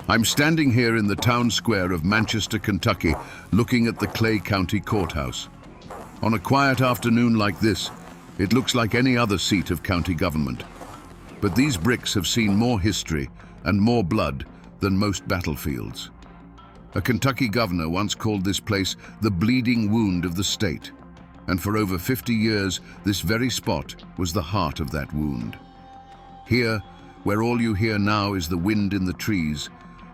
I'm standing here in the town square of Manchester, Kentucky, looking at the Clay County Courthouse. On a quiet afternoon like this, it looks like any other seat of county government. But these bricks have seen more history and more blood than most battlefields. A Kentucky governor once called this place the bleeding wound of the state. And for over 50 years, this very spot was the heart of that wound. Here, where all you hear now is the wind in the trees,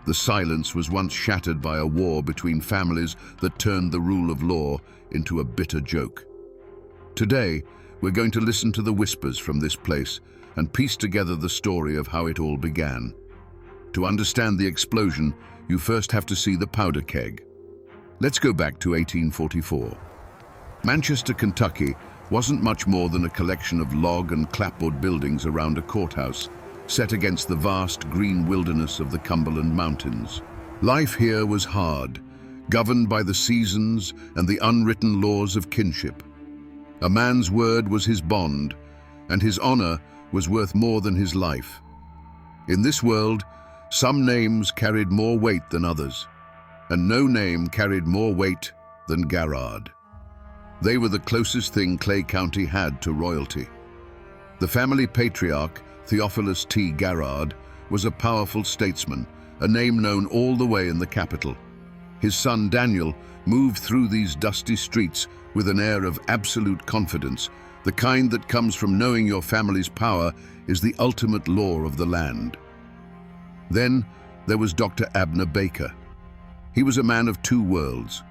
the silence was once shattered by a war between families that turned the rule of law into a bitter joke. Today, we're going to listen to the whispers from this place and piece together the story of how it all began. To understand the explosion, you first have to see the Powder Keg. Let's go back to 1844. Manchester, Kentucky wasn't much more than a collection of log and clapboard buildings around a courthouse, set against the vast green wilderness of the Cumberland Mountains. Life here was hard, governed by the seasons and the unwritten laws of kinship. A man's word was his bond, and his honor was worth more than his life. In this world, some names carried more weight than others, and no name carried more weight than Garrard. They were the closest thing Clay County had to royalty. The family patriarch, Theophilus T. Garrard, was a powerful statesman, a name known all the way in the capital. His son Daniel moved through these dusty streets with an air of absolute confidence, the kind that comes from knowing your family's power is the ultimate law of the land. Then there was Dr. Abner Baker. He was a man of two worlds.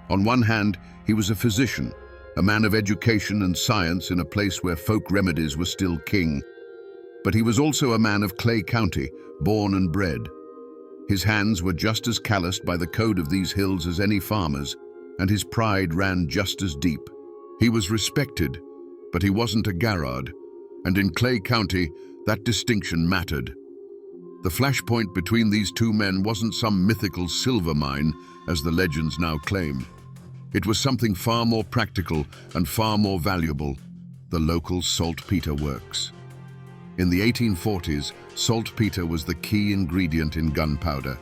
On one hand, he was a physician, a man of education and science in a place where folk remedies were still king. But he was also a man of Clay County, born and bred. His hands were just as calloused by the code of these hills as any farmer's, and his pride ran just as deep. He was respected, but he wasn't a Garrard, and in Clay County, that distinction mattered. The flashpoint between these two men wasn't some mythical silver mine, as the legends now claim. It was something far more practical and far more valuable, the local saltpeter works. In the 1840s, saltpeter was the key ingredient in gunpowder.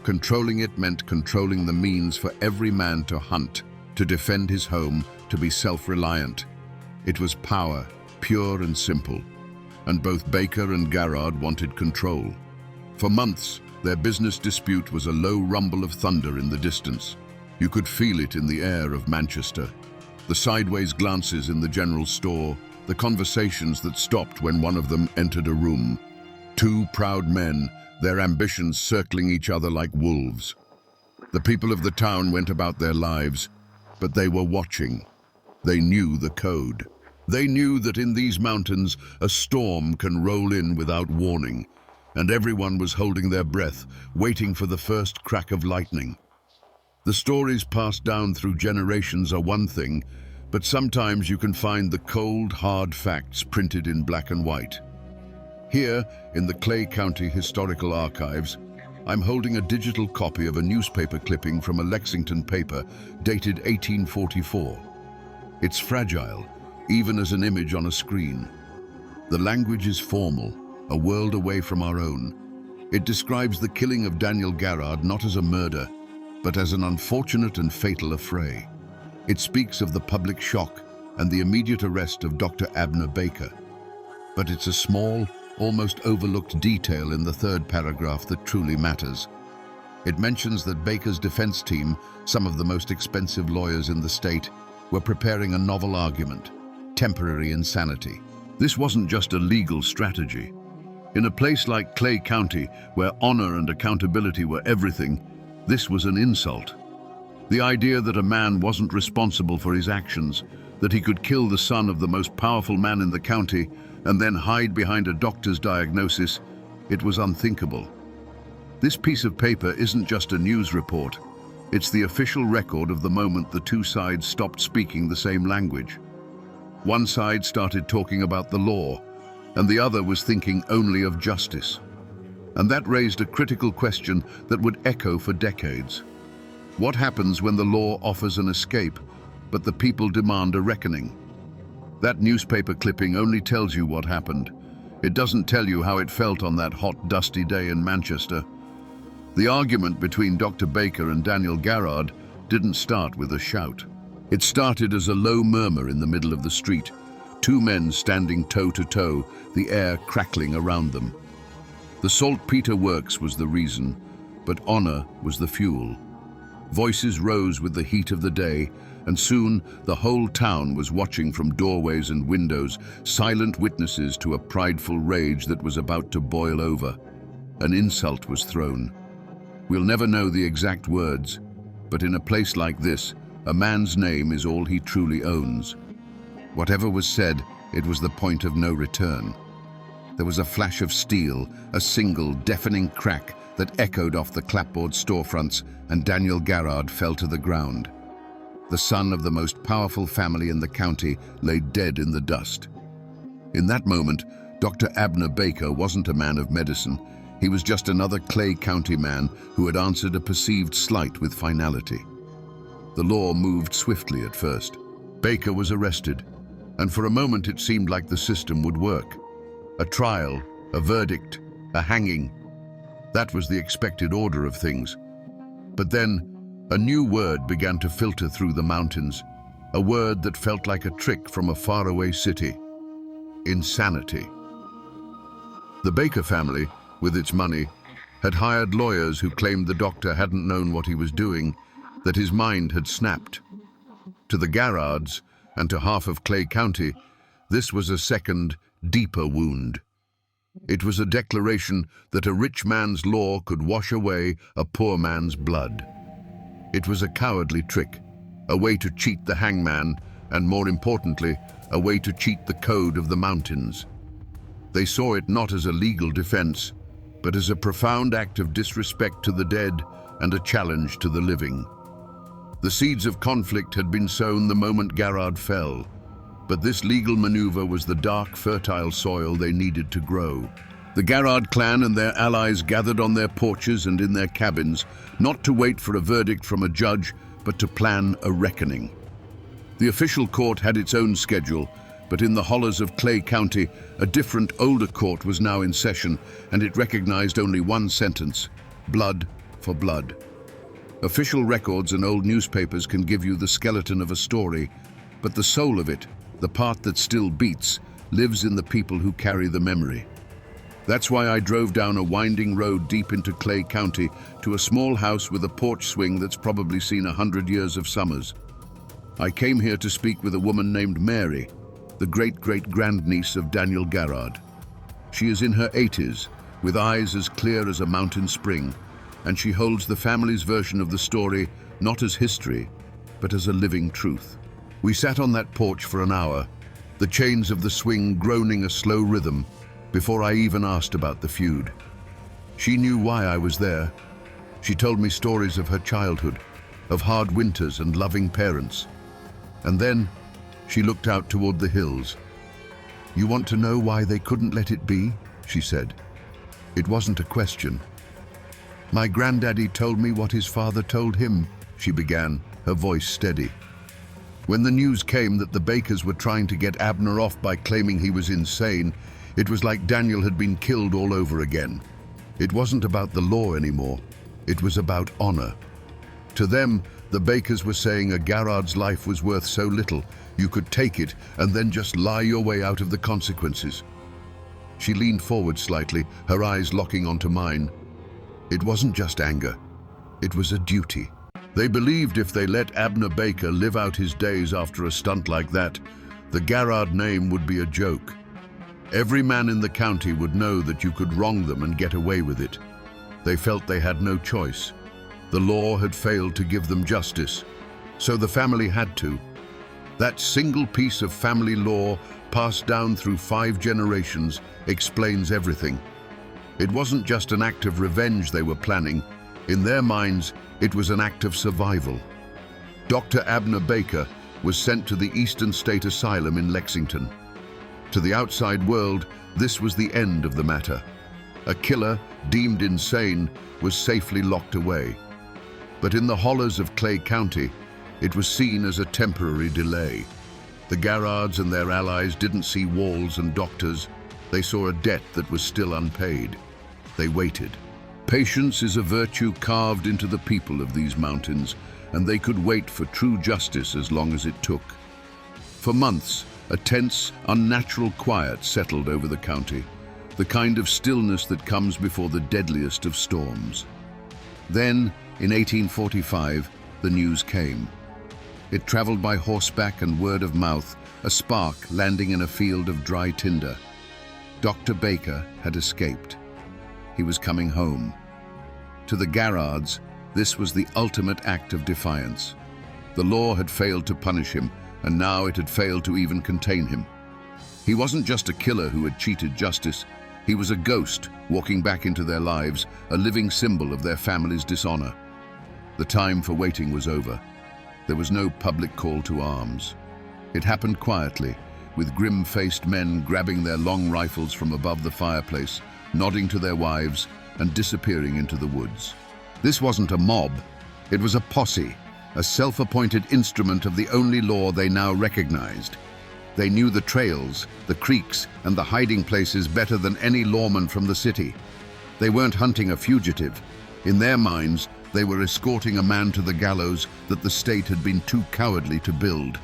Controlling it meant controlling the means for every man to hunt, to defend his home, to be self-reliant. It was power, pure and simple, and both Baker and Garrard wanted control. For months, their business dispute was a low rumble of thunder in the distance. You could feel it in the air of Manchester. The sideways glances in the general store, the conversations that stopped when one of them entered a room. Two proud men, their ambitions circling each other like wolves. The people of the town went about their lives, but they were watching. They knew the code. They knew that in these mountains, a storm can roll in without warning, and everyone was holding their breath, waiting for the first crack of lightning. The stories passed down through generations are one thing, but sometimes you can find the cold, hard facts printed in black and white. Here, in the Clay County Historical Archives, I'm holding a digital copy of a newspaper clipping from a Lexington paper dated 1844. It's fragile, even as an image on a screen. The language is formal, a world away from our own. It describes the killing of Daniel Garrard not as a murder, but as an unfortunate and fatal affray. It speaks of the public shock and the immediate arrest of Dr. Abner Baker. But it's a small, almost overlooked detail in the third paragraph that truly matters. It mentions that Baker's defense team, some of the most expensive lawyers in the state, were preparing a novel argument, temporary insanity. This wasn't just a legal strategy. In a place like Clay County, where honor and accountability were everything, this was an insult. The idea that a man wasn't responsible for his actions, that he could kill the son of the most powerful man in the county and then hide behind a doctor's diagnosis, it was unthinkable. This piece of paper isn't just a news report. It's the official record of the moment the two sides stopped speaking the same language. One side started talking about the law, and the other was thinking only of justice. And that raised a critical question that would echo for decades. What happens when the law offers an escape, but the people demand a reckoning? That newspaper clipping only tells you what happened. It doesn't tell you how it felt on that hot, dusty day in Manchester. The argument between Dr. Baker and Daniel Garrard didn't start with a shout. It started as a low murmur in the middle of the street, two men standing toe to toe, the air crackling around them. The saltpeter works was the reason, but honor was the fuel. Voices rose with the heat of the day, and soon the whole town was watching from doorways and windows, silent witnesses to a prideful rage that was about to boil over. An insult was thrown. We'll never know the exact words, but in a place like this, a man's name is all he truly owns. Whatever was said, it was the point of no return. There was a flash of steel, a single, deafening crack that echoed off the clapboard storefronts, and Daniel Garrard fell to the ground. The son of the most powerful family in the county lay dead in the dust. In that moment, Dr. Abner Baker wasn't a man of medicine. He was just another Clay County man who had answered a perceived slight with finality. The law moved swiftly at first. Baker was arrested, and for a moment it seemed like the system would work. A trial, a verdict, a hanging. That was the expected order of things. But then, a new word began to filter through the mountains, a word that felt like a trick from a faraway city. Insanity. The Baker family, with its money, had hired lawyers who claimed the doctor hadn't known what he was doing, that his mind had snapped. To the Garrards, and to half of Clay County, this was a second, deeper wound. It was a declaration that a rich man's law could wash away a poor man's blood. It was a cowardly trick, a way to cheat the hangman, and more importantly, a way to cheat the code of the mountains. They saw it not as a legal defense, but as a profound act of disrespect to the dead and a challenge to the living. The seeds of conflict had been sown the moment Garrard fell, but this legal maneuver was the dark, fertile soil they needed to grow. The Garrard clan and their allies gathered on their porches and in their cabins, not to wait for a verdict from a judge, but to plan a reckoning. The official court had its own schedule, but in the hollows of Clay County, a different, older court was now in session, and it recognized only one sentence: blood for blood. Official records and old newspapers can give you the skeleton of a story, but the soul of it, the part that still beats, lives in the people who carry the memory. That's why I drove down a winding road deep into Clay County to a small house with a porch swing that's probably seen 100 years of summers. I came here to speak with a woman named Mary, the great-great-grandniece of Daniel Garrard. She is in her 80s, with eyes as clear as a mountain spring, and she holds the family's version of the story not as history, but as a living truth. We sat on that porch for an hour, the chains of the swing groaning a slow rhythm, before I even asked about the feud. She knew why I was there. She told me stories of her childhood, of hard winters and loving parents. And then she looked out toward the hills. "You want to know why they couldn't let it be?" she said. It wasn't a question. "My granddaddy told me what his father told him," she began, her voice steady. When the news came that the Bakers were trying to get Abner off by claiming he was insane, it was like Daniel had been killed all over again. It wasn't about the law anymore. It was about honor. To them, the Bakers were saying a Garrard's life was worth so little, you could take it and then just lie your way out of the consequences. She leaned forward slightly, her eyes locking onto mine. It wasn't just anger. It was a duty. They believed if they let Abner Baker live out his days after a stunt like that, the Garrard name would be a joke. Every man in the county would know that you could wrong them and get away with it. They felt they had no choice. The law had failed to give them justice, so the family had to. That single piece of family law, passed down through 5 generations, explains everything. It wasn't just an act of revenge they were planning. In their minds, it was an act of survival. Dr. Abner Baker was sent to the Eastern State Asylum in Lexington. To the outside world, this was the end of the matter. A killer, deemed insane, was safely locked away. But in the hollows of Clay County, it was seen as a temporary delay. The Garrards and their allies didn't see walls and doctors. They saw a debt that was still unpaid. They waited, Patience is a virtue carved into the people of these mountains, and they could wait for true justice as long as it took. For months, a tense, unnatural quiet settled over the county, the kind of stillness that comes before the deadliest of storms. Then, in 1845, the news came. It traveled by horseback and word of mouth, a spark landing in a field of dry tinder. Dr. Baker had escaped. He was coming home. To the Garrards, this was the ultimate act of defiance. The law had failed to punish him, and now it had failed to even contain him. He wasn't just a killer who had cheated justice. He was a ghost walking back into their lives, a living symbol of their family's dishonor. The time for waiting was over. There was no public call to arms. It happened quietly, with grim-faced men grabbing their long rifles from above the fireplace, nodding to their wives, and disappearing into the woods. This wasn't a mob. It was a posse, a self-appointed instrument of the only law they now recognized. They knew the trails, the creeks, and the hiding places better than any lawman from the city. They weren't hunting a fugitive. In their minds, they were escorting a man to the gallows that the state had been too cowardly to build.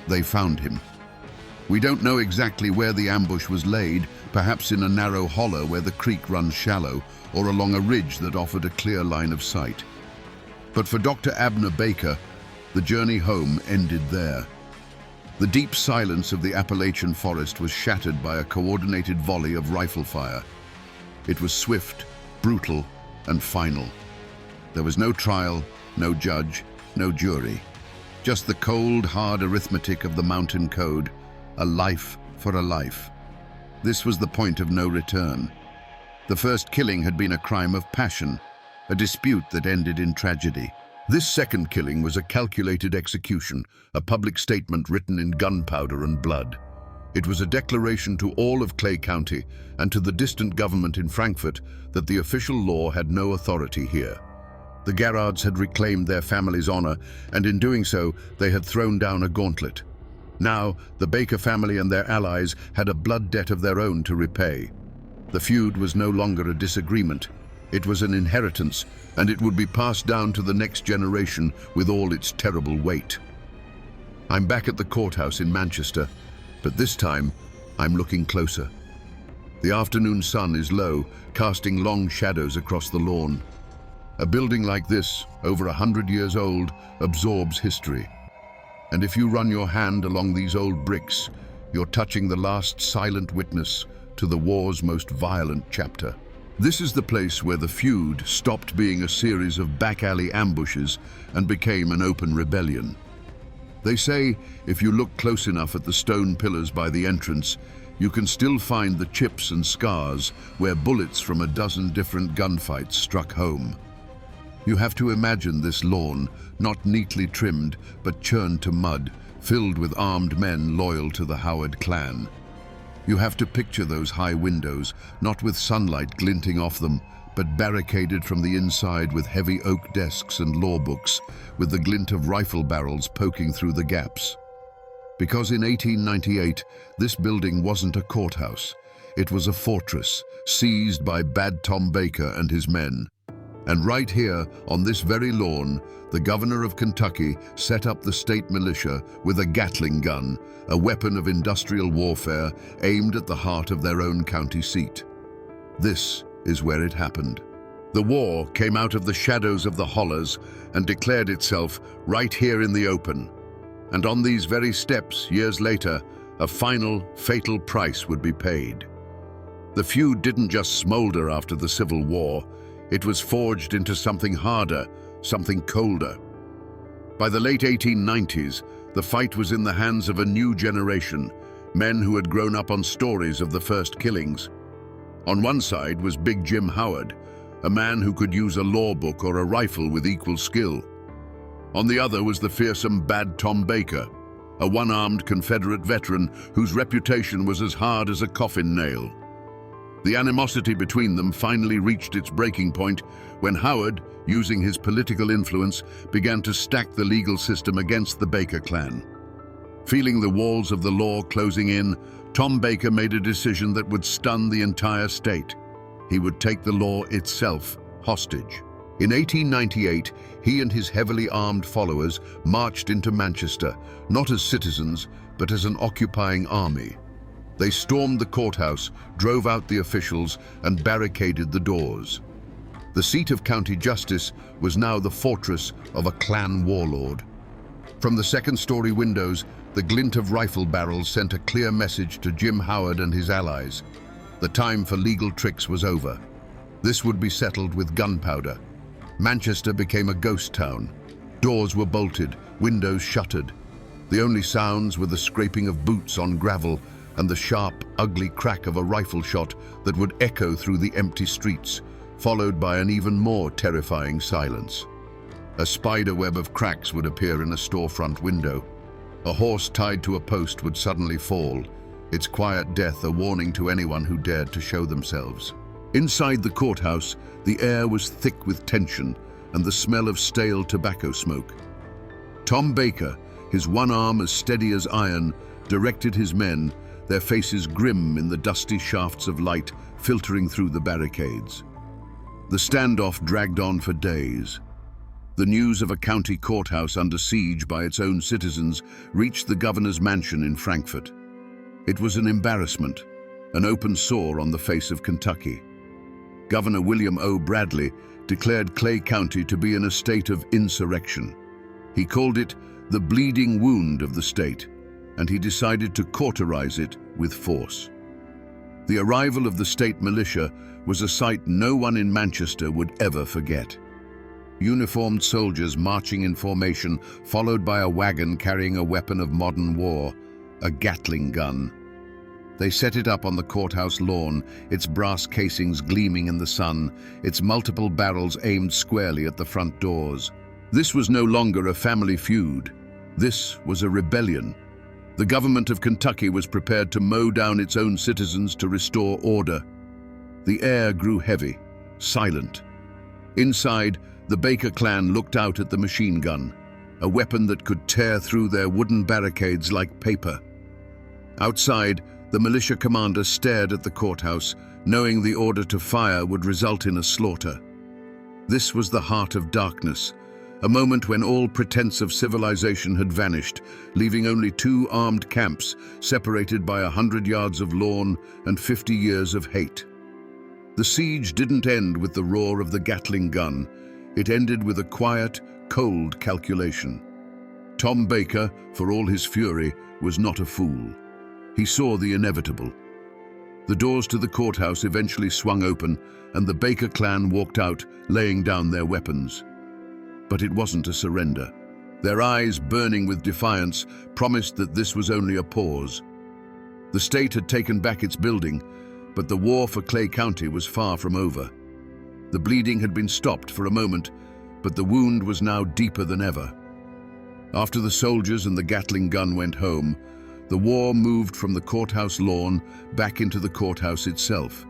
They found him. We don't know exactly where the ambush was laid, perhaps in a narrow hollow where the creek runs shallow, or along a ridge that offered a clear line of sight. But for Dr. Abner Baker, the journey home ended there. The deep silence of the Appalachian forest was shattered by a coordinated volley of rifle fire. It was swift, brutal, and final. There was no trial, no judge, no jury. Just the cold, hard arithmetic of the mountain code, a life for a life. This was the point of no return. The first killing had been a crime of passion, a dispute that ended in tragedy. This second killing was a calculated execution, a public statement written in gunpowder and blood. It was a declaration to all of Clay County and to the distant government in Frankfort that the official law had no authority here. The Garrards had reclaimed their family's honor, and in doing so, they had thrown down a gauntlet. Now, the Baker family and their allies had a blood debt of their own to repay. The feud was no longer a disagreement. It was an inheritance, and it would be passed down to the next generation with all its terrible weight. I'm back at the courthouse in Manchester, but this time, I'm looking closer. The afternoon sun is low, casting long shadows across the lawn. A building like this, over 100 years old, absorbs history. And if you run your hand along these old bricks, you're touching the last silent witness to the war's most violent chapter. This is the place where the feud stopped being a series of back-alley ambushes and became an open rebellion. They say if you look close enough at the stone pillars by the entrance, you can still find the chips and scars where bullets from a dozen different gunfights struck home. You have to imagine this lawn, not neatly trimmed, but churned to mud, filled with armed men loyal to the Howard clan. You have to picture those high windows, not with sunlight glinting off them, but barricaded from the inside with heavy oak desks and law books, with the glint of rifle barrels poking through the gaps. Because in 1898, this building wasn't a courthouse. It was a fortress, seized by Bad Tom Baker and his men. And right here, on this very lawn, the governor of Kentucky set up the state militia with a Gatling gun, a weapon of industrial warfare aimed at the heart of their own county seat. This is where it happened. The war came out of the shadows of the hollers and declared itself right here in the open. And on these very steps, years later, a final, fatal price would be paid. The feud didn't just smolder after the Civil War. It was forged into something harder, something colder. By the late 1890s, the fight was in the hands of a new generation, men who had grown up on stories of the first killings. On one side was Big Jim Howard, a man who could use a law book or a rifle with equal skill. On the other was the fearsome Bad Tom Baker, a one-armed Confederate veteran whose reputation was as hard as a coffin nail. The animosity between them finally reached its breaking point when Howard, using his political influence, began to stack the legal system against the Baker clan. Feeling the walls of the law closing in, Tom Baker made a decision that would stun the entire state. He would take the law itself hostage. In 1898, he and his heavily armed followers marched into Manchester, not as citizens, but as an occupying army. They stormed the courthouse, drove out the officials, and barricaded the doors. The seat of county justice was now the fortress of a clan warlord. From the second-story windows, the glint of rifle barrels sent a clear message to Jim Howard and his allies. The time for legal tricks was over. This would be settled with gunpowder. Manchester became a ghost town. Doors were bolted, windows shuttered. The only sounds were the scraping of boots on gravel and the sharp, ugly crack of a rifle shot that would echo through the empty streets, followed by an even more terrifying silence. A spider web of cracks would appear in a storefront window. A horse tied to a post would suddenly fall, its quiet death a warning to anyone who dared to show themselves. Inside the courthouse, the air was thick with tension and the smell of stale tobacco smoke. Tom Baker, his one arm as steady as iron, directed his men, their faces grim in the dusty shafts of light filtering through the barricades. The standoff dragged on for days. The news of a county courthouse under siege by its own citizens reached the governor's mansion in Frankfurt. It was an embarrassment, an open sore on the face of Kentucky. Governor William O. Bradley declared Clay County to be in a state of insurrection. He called it the bleeding wound of the state, and he decided to cauterize it with force. The arrival of the state militia was a sight no one in Manchester would ever forget. Uniformed soldiers marching in formation, followed by a wagon carrying a weapon of modern war, a Gatling gun. They set it up on the courthouse lawn, its brass casings gleaming in the sun, its multiple barrels aimed squarely at the front doors. This was no longer a family feud. This was a rebellion. The government of Kentucky was prepared to mow down its own citizens to restore order. The air grew heavy, silent. Inside, the Baker clan looked out at the machine gun, a weapon that could tear through their wooden barricades like paper. Outside, the militia commander stared at the courthouse, knowing the order to fire would result in a slaughter. This was the heart of darkness, a moment when all pretense of civilization had vanished, leaving only two armed camps separated by 100 yards of lawn and 50 years of hate. The siege didn't end with the roar of the Gatling gun. It ended with a quiet, cold calculation. Tom Baker, for all his fury, was not a fool. He saw the inevitable. The doors to the courthouse eventually swung open, and the Baker clan walked out, laying down their weapons. But it wasn't a surrender. Their eyes, burning with defiance, promised that this was only a pause. The state had taken back its building, but the war for Clay County was far from over. The bleeding had been stopped for a moment, but the wound was now deeper than ever. After the soldiers and the Gatling gun went home, the war moved from the courthouse lawn back into the courthouse itself.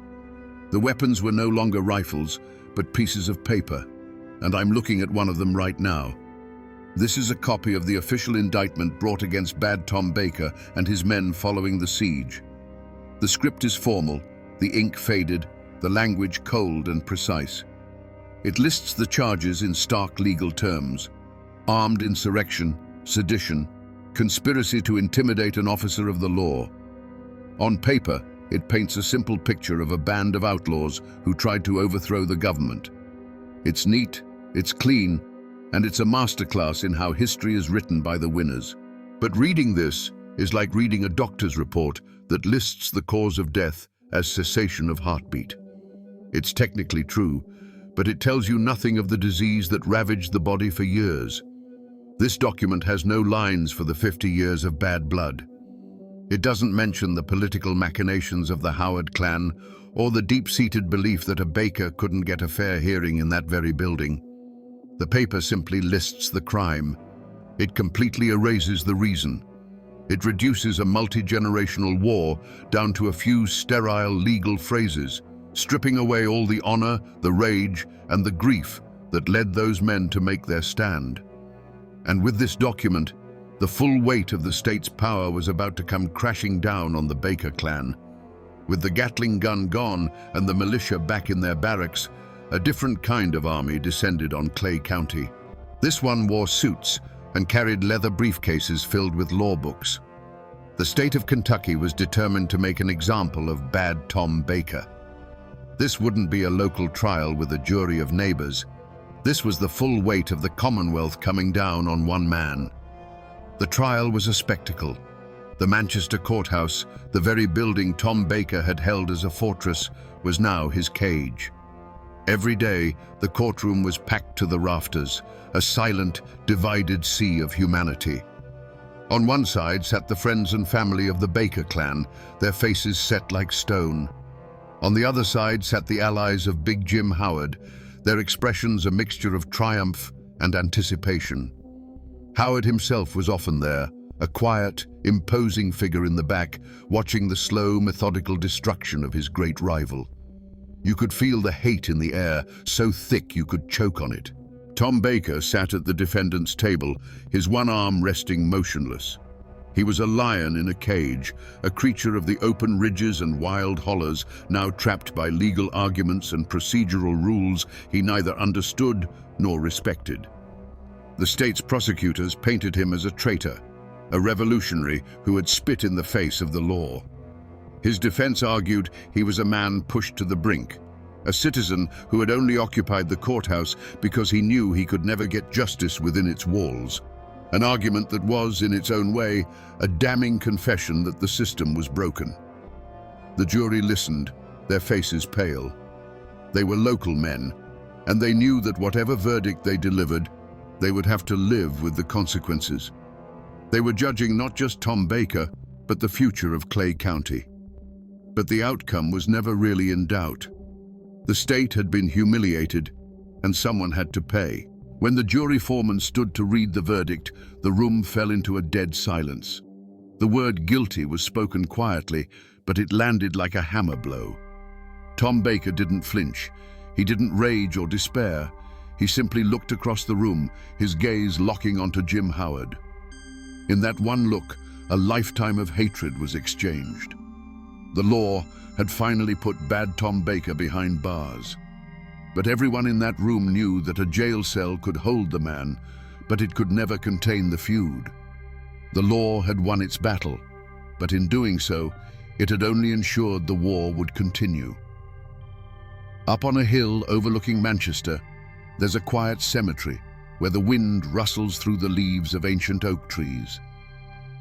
The weapons were no longer rifles, but pieces of paper, and I'm looking at one of them right now. This is a copy of the official indictment brought against Bad Tom Baker and his men following the siege. The script is formal, the ink faded, the language cold and precise. It lists the charges in stark legal terms: armed insurrection, sedition, conspiracy to intimidate an officer of the law. On paper, it paints a simple picture of a band of outlaws who tried to overthrow the government. It's neat, it's clean, and it's a masterclass in how history is written by the winners. But reading this is like reading a doctor's report that lists the cause of death as cessation of heartbeat. It's technically true, but it tells you nothing of the disease that ravaged the body for years. This document has no lines for the 50 years of bad blood. It doesn't mention the political machinations of the Howard clan or the deep-seated belief that a Baker couldn't get a fair hearing in that very building. The paper simply lists the crime. It completely erases the reason. It reduces a multi-generational war down to a few sterile legal phrases, stripping away all the honor, the rage, and the grief that led those men to make their stand. And with this document, the full weight of the state's power was about to come crashing down on the Baker clan. With the Gatling gun gone and the militia back in their barracks, A different kind of army descended on Clay County. This one wore suits and carried leather briefcases filled with law books. The state of Kentucky was determined to make an example of Bad Tom Baker. This wouldn't be a local trial with a jury of neighbors. This was the full weight of the Commonwealth coming down on one man. The trial was a spectacle. The Manchester courthouse, the very building Tom Baker had held as a fortress, was now his cage. Every day, the courtroom was packed to the rafters, a silent, divided sea of humanity. On one side sat the friends and family of the Baker clan, their faces set like stone. On the other side sat the allies of Big Jim Howard, their expressions a mixture of triumph and anticipation. Howard himself was often there, a quiet, imposing figure in the back, watching the slow, methodical destruction of his great rival. You could feel the hate in the air, so thick you could choke on it. Tom Baker sat at the defendant's table, his one arm resting motionless. He was a lion in a cage, a creature of the open ridges and wild hollows, now trapped by legal arguments and procedural rules he neither understood nor respected. The state's prosecutors painted him as a traitor, a revolutionary who had spit in the face of the law. His defense argued he was a man pushed to the brink, a citizen who had only occupied the courthouse because he knew he could never get justice within its walls. An argument that was, in its own way, a damning confession that the system was broken. The jury listened, their faces pale. They were local men, and they knew that whatever verdict they delivered, they would have to live with the consequences. They were judging not just Tom Baker, but the future of Clay County. But the outcome was never really in doubt. The state had been humiliated, and someone had to pay. When the jury foreman stood to read the verdict, the room fell into a dead silence. The word guilty was spoken quietly, but it landed like a hammer blow. Tom Baker didn't flinch. He didn't rage or despair. He simply looked across the room, his gaze locking onto Jim Howard. In that one look, a lifetime of hatred was exchanged. The law had finally put Bad Tom Baker behind bars. But everyone in that room knew that a jail cell could hold the man, but it could never contain the feud. The law had won its battle, but in doing so, it had only ensured the war would continue. Up on a hill overlooking Manchester, there's a quiet cemetery where the wind rustles through the leaves of ancient oak trees.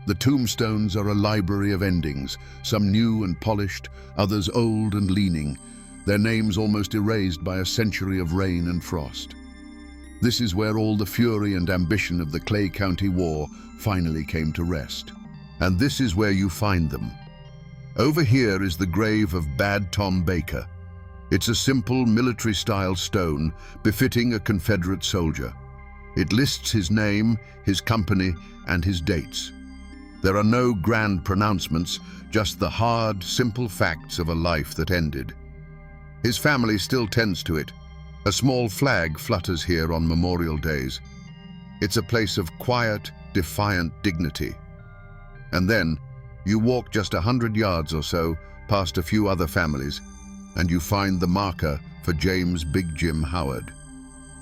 The tombstones are a library of endings, some new and polished, others old and leaning, their names almost erased by a century of rain and frost. This is where all the fury and ambition of the Clay County War finally came to rest. And this is where you find them. Over here is the grave of Bad Tom Baker. It's a simple military-style stone befitting a Confederate soldier. It lists his name, his company, and his dates. There are no grand pronouncements, just the hard, simple facts of a life that ended. His family still tends to it. A small flag flutters here on Memorial Days. It's a place of quiet, defiant dignity. And then, you walk just 100 yards or so past a few other families, and you find the marker for James Big Jim Howard.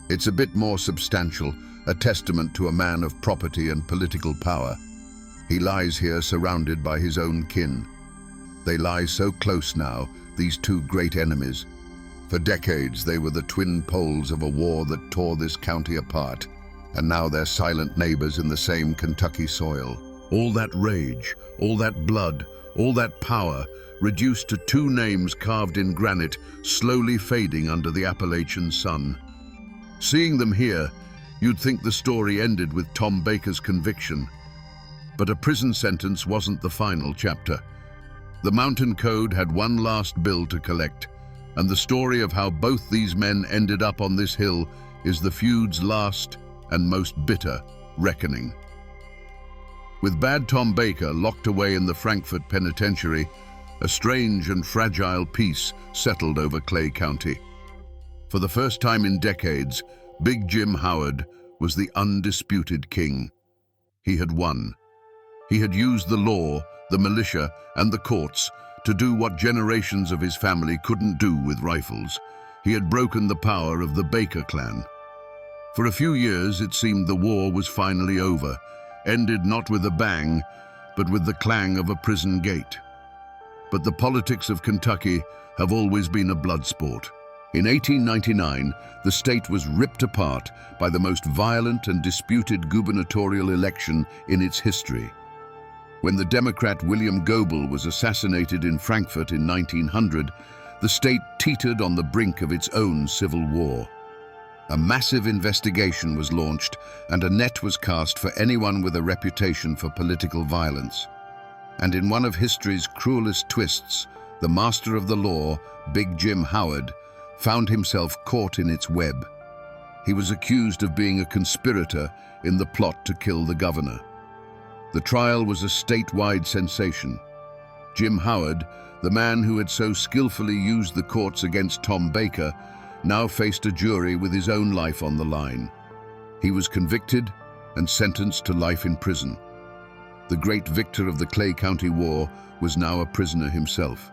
It's a bit more substantial, a testament to a man of property and political power. He lies here surrounded by his own kin. They lie so close now, these two great enemies. For decades, they were the twin poles of a war that tore this county apart, and now they're silent neighbors in the same Kentucky soil. All that rage, all that blood, all that power, reduced to two names carved in granite, slowly fading under the Appalachian sun. Seeing them here, you'd think the story ended with Tom Baker's conviction. But a prison sentence wasn't the final chapter. The Mountain Code had one last bill to collect, and the story of how both these men ended up on this hill is the feud's last and most bitter reckoning. With Bad Tom Baker locked away in the Frankfort Penitentiary, a strange and fragile peace settled over Clay County. For the first time in decades, Big Jim Howard was the undisputed king. He had won. He had used the law, the militia, and the courts to do what generations of his family couldn't do with rifles. He had broken the power of the Baker clan. For a few years, it seemed the war was finally over, ended not with a bang, but with the clang of a prison gate. But the politics of Kentucky have always been a blood sport. In 1899, the state was ripped apart by the most violent and disputed gubernatorial election in its history. When the Democrat William Goebel was assassinated in Frankfort in 1900, the state teetered on the brink of its own civil war. A massive investigation was launched, and a net was cast for anyone with a reputation for political violence. And in one of history's cruelest twists, the master of the law, Big Jim Howard, found himself caught in its web. He was accused of being a conspirator in the plot to kill the governor. The trial was a statewide sensation. Jim Howard, the man who had so skillfully used the courts against Tom Baker, now faced a jury with his own life on the line. He was convicted and sentenced to life in prison. The great victor of the Clay County War was now a prisoner himself.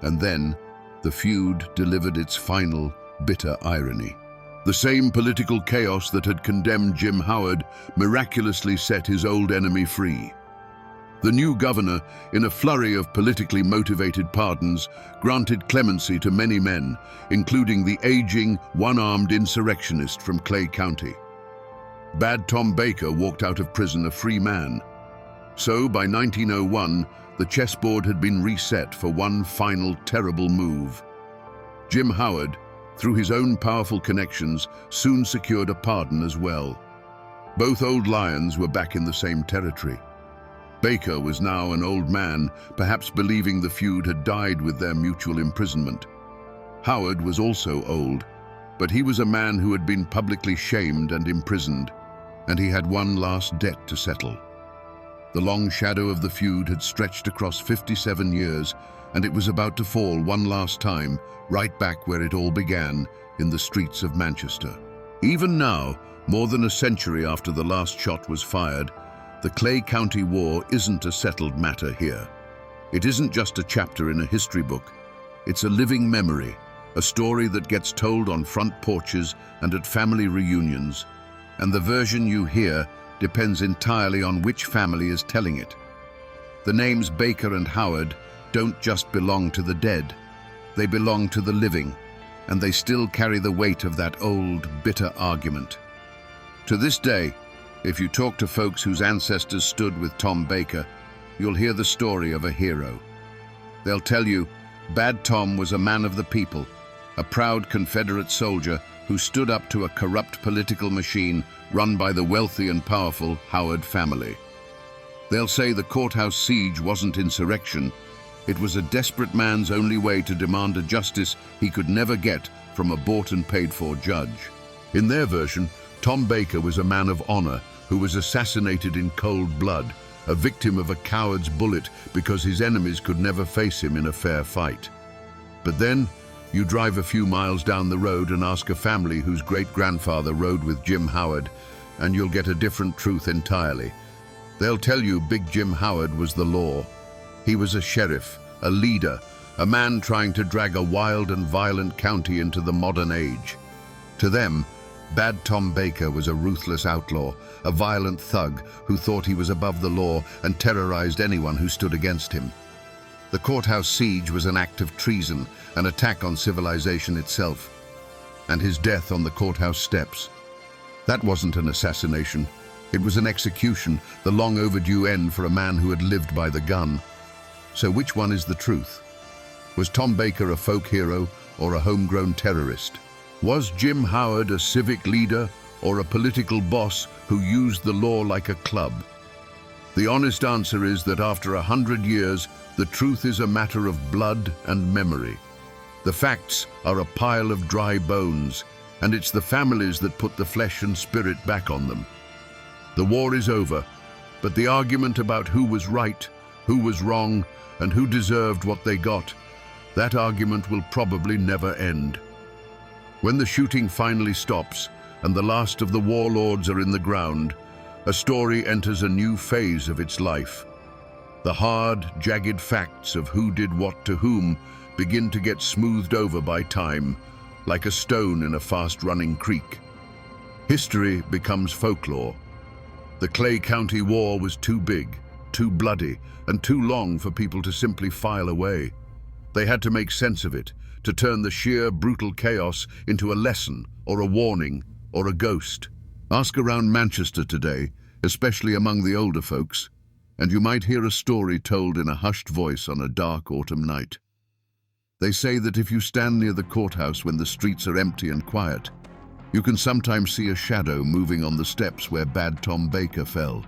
And then, the feud delivered its final, bitter irony. The same political chaos that had condemned Jim Howard miraculously set his old enemy free. The new governor, in a flurry of politically motivated pardons, granted clemency to many men, including the aging, one-armed insurrectionist from Clay County. Bad Tom Baker walked out of prison a free man. So, by 1901, the chessboard had been reset for one final terrible move. Jim Howard, through his own powerful connections, soon secured a pardon as well. Both old lions were back in the same territory. Baker was now an old man, perhaps believing the feud had died with their mutual imprisonment. Howard was also old, but he was a man who had been publicly shamed and imprisoned, and he had one last debt to settle. The long shadow of the feud had stretched across 57 years, and it was about to fall one last time, right back where it all began, in the streets of Manchester. Even now, more than a century after the last shot was fired, the Clay County War isn't a settled matter here. It isn't just a chapter in a history book. It's a living memory, a story that gets told on front porches and at family reunions, and the version you hear depends entirely on which family is telling it. The names Baker and Howard don't just belong to the dead. They belong to the living, and they still carry the weight of that old, bitter argument. To this day, if you talk to folks whose ancestors stood with Tom Baker, you'll hear the story of a hero. They'll tell you, Bad Tom was a man of the people, a proud Confederate soldier who stood up to a corrupt political machine run by the wealthy and powerful Howard family. They'll say the courthouse siege wasn't insurrection. It was a desperate man's only way to demand a justice he could never get from a bought and paid for judge. In their version, Tom Baker was a man of honor who was assassinated in cold blood, a victim of a coward's bullet because his enemies could never face him in a fair fight. But then, you drive a few miles down the road and ask a family whose great-grandfather rode with Jim Howard, and you'll get a different truth entirely. They'll tell you Big Jim Howard was the law. He was a sheriff, a leader, a man trying to drag a wild and violent county into the modern age. To them, Bad Tom Baker was a ruthless outlaw, a violent thug who thought he was above the law and terrorized anyone who stood against him. The courthouse siege was an act of treason, an attack on civilization itself. And his death on the courthouse steps. That wasn't an assassination. It was an execution, the long overdue end for a man who had lived by the gun. So which one is the truth? Was Tom Baker a folk hero or a homegrown terrorist? Was Jim Howard a civic leader or a political boss who used the law like a club? The honest answer is that after 100 years, the truth is a matter of blood and memory. The facts are a pile of dry bones, and it's the families that put the flesh and spirit back on them. The war is over, but the argument about who was right, who was wrong, and who deserved what they got, that argument will probably never end. When the shooting finally stops and the last of the warlords are in the ground, a story enters a new phase of its life. The hard, jagged facts of who did what to whom begin to get smoothed over by time, like a stone in a fast-running creek. History becomes folklore. The Clay County War was too big, too bloody, and too long for people to simply file away. They had to make sense of it, to turn the sheer brutal chaos into a lesson, or a warning, or a ghost. Ask around Manchester today, especially among the older folks, and you might hear a story told in a hushed voice on a dark autumn night. They say that if you stand near the courthouse when the streets are empty and quiet, you can sometimes see a shadow moving on the steps where Bad Tom Baker fell.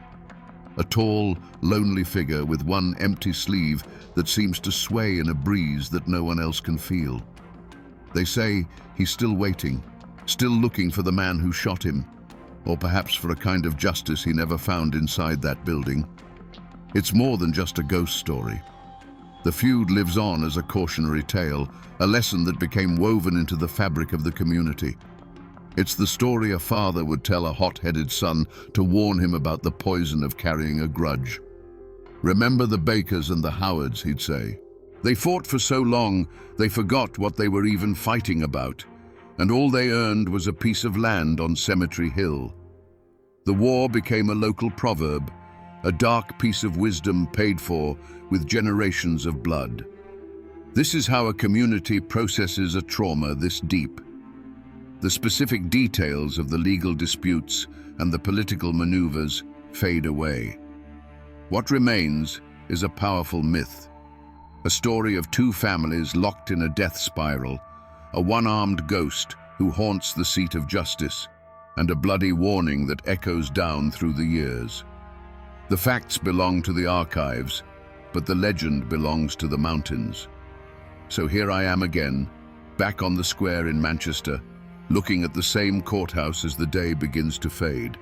A tall, lonely figure with one empty sleeve that seems to sway in a breeze that no one else can feel. They say he's still waiting, still looking for the man who shot him, or perhaps for a kind of justice he never found inside that building. It's more than just a ghost story. The feud lives on as a cautionary tale, a lesson that became woven into the fabric of the community. It's the story a father would tell a hot-headed son to warn him about the poison of carrying a grudge. Remember the Bakers and the Howards, he'd say. They fought for so long, they forgot what they were even fighting about, and all they earned was a piece of land on Cemetery Hill. The war became a local proverb, a dark piece of wisdom paid for with generations of blood. This is how a community processes a trauma this deep. The specific details of the legal disputes and the political maneuvers fade away. What remains is a powerful myth, a story of two families locked in a death spiral, a one-armed ghost who haunts the seat of justice, and a bloody warning that echoes down through the years. The facts belong to the archives, but the legend belongs to the mountains. So here I am again, back on the square in Manchester, looking at the same courthouse as the day begins to fade.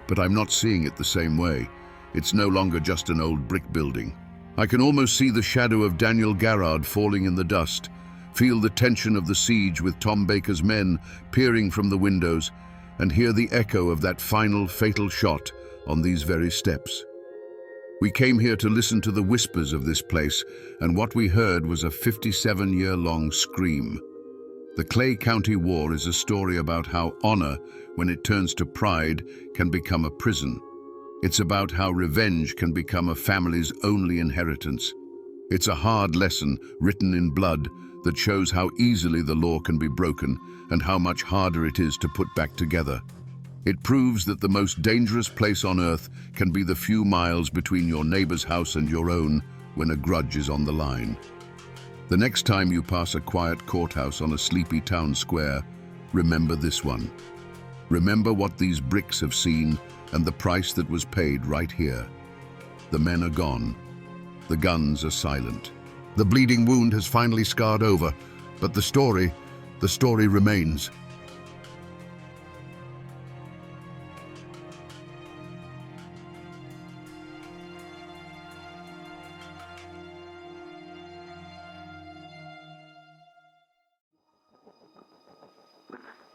But I'm not seeing it the same way. It's no longer just an old brick building. I can almost see the shadow of Daniel Garrard falling in the dust, feel the tension of the siege with Tom Baker's men peering from the windows, and hear the echo of that final fatal shot on these very steps. We came here to listen to the whispers of this place, and what we heard was a 57-year-long scream. The Clay County War is a story about how honor, when it turns to pride, can become a prison. It's about how revenge can become a family's only inheritance. It's a hard lesson written in blood that shows how easily the law can be broken and how much harder it is to put back together. It proves that the most dangerous place on earth can be the few miles between your neighbor's house and your own when a grudge is on the line. The next time you pass a quiet courthouse on a sleepy town square, remember this one. Remember what these bricks have seen and the price that was paid right here. The men are gone. The guns are silent. The bleeding wound has finally scarred over, but the story remains.